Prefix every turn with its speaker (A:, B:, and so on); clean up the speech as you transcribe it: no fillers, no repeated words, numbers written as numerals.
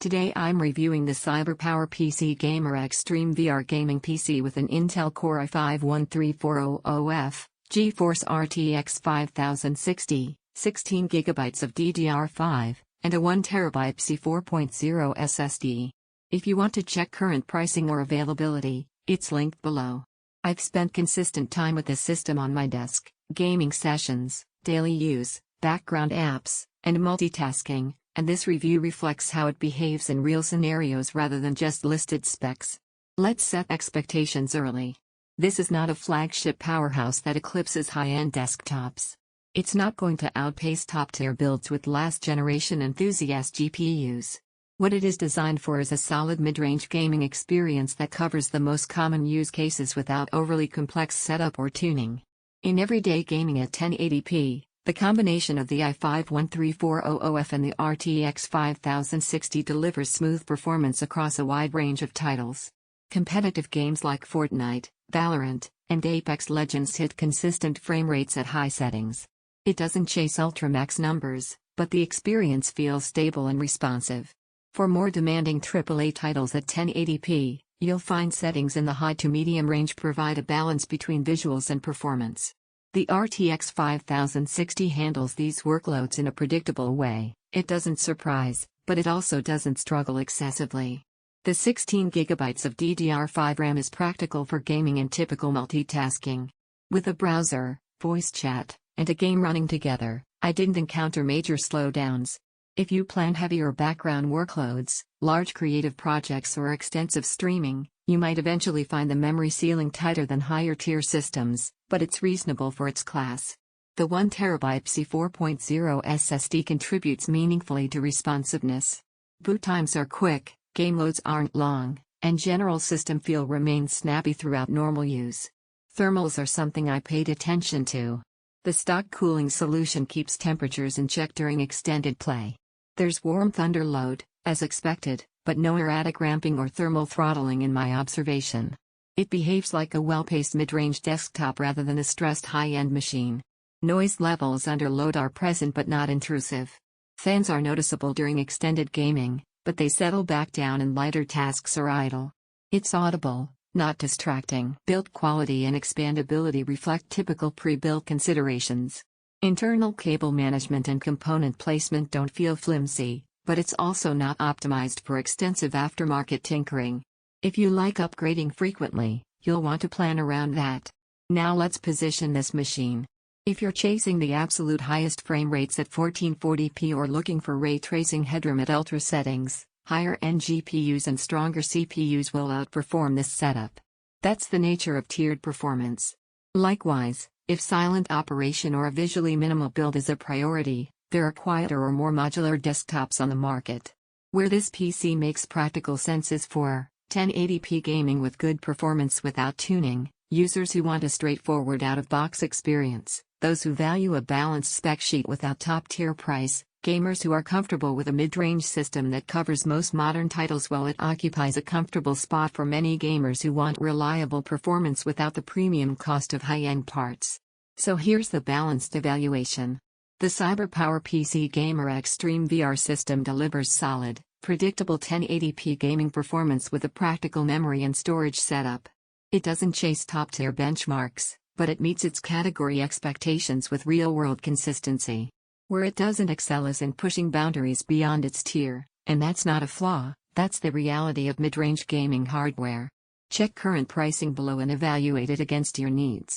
A: Today I'm reviewing the CyberPowerPC Gamer Xtreme VR gaming PC with an Intel Core i5-13400F, GeForce RTX 5060, 16GB of DDR5, and a 1TB PC 4.0 SSD. If you want to check current pricing or availability, it's linked below. I've spent consistent time with this system on my desk, gaming sessions, daily use, background apps, and multitasking, and this review reflects how it behaves in real scenarios rather than just listed specs. Let's set expectations early. This is not a flagship powerhouse that eclipses high-end desktops. It's not going to outpace top-tier builds with last-generation enthusiast GPUs. What it is designed for is a solid mid-range gaming experience that covers the most common use cases without overly complex setup or tuning. In everyday gaming at 1080p, the combination of the i5-13400F and the RTX 5060 delivers smooth performance across a wide range of titles. Competitive games like Fortnite, Valorant, and Apex Legends hit consistent frame rates at high settings. It doesn't chase ultra-max numbers, but the experience feels stable and responsive. For more demanding AAA titles at 1080p, you'll find settings in the high to medium range provide a balance between visuals and performance. The RTX 5060 handles these workloads in a predictable way. It doesn't surprise, but it also doesn't struggle excessively. The 16GB of DDR5 RAM is practical for gaming and typical multitasking. With a browser, voice chat, and a game running together, I didn't encounter major slowdowns. If you plan heavier background workloads, large creative projects or extensive streaming, you might eventually find the memory ceiling tighter than higher-tier systems, but it's reasonable for its class. The 1TB PC 4.0 SSD contributes meaningfully to responsiveness. Boot times are quick, game loads aren't long, and general system feel remains snappy throughout normal use. Thermals are something I paid attention to. The stock cooling solution keeps temperatures in check during extended play. There's warmth under load, as expected, but no erratic ramping or thermal throttling in my observation. It behaves like a well-paced mid-range desktop rather than a stressed high-end machine. Noise levels under load are present but not intrusive. Fans are noticeable during extended gaming, but they settle back down in lighter tasks or idle. It's audible, not distracting. Build quality and expandability reflect typical pre-built considerations. Internal cable management and component placement don't feel flimsy, but it's also not optimized for extensive aftermarket tinkering. If you like upgrading frequently, you'll want to plan around that. Now let's position this machine. If you're chasing the absolute highest frame rates at 1440p or looking for ray tracing headroom at ultra settings, higher-end GPUs and stronger CPUs will outperform this setup. That's the nature of tiered performance. Likewise, if silent operation or a visually minimal build is a priority, there are quieter or more modular desktops on the market. Where this PC makes practical sense is for 1080p gaming with good performance without tuning, users who want a straightforward out-of-box experience, those who value a balanced spec sheet without top-tier price, gamers who are comfortable with a mid-range system that covers most modern titles while it occupies a comfortable spot for many gamers who want reliable performance without the premium cost of high-end parts. So here's the balanced evaluation. The CyberPowerPC Gamer Xtreme VR system delivers solid, predictable 1080p gaming performance with a practical memory and storage setup. It doesn't chase top-tier benchmarks, but it meets its category expectations with real-world consistency. Where it doesn't excel is in pushing boundaries beyond its tier, and that's not a flaw, that's the reality of mid-range gaming hardware. Check current pricing below and evaluate it against your needs.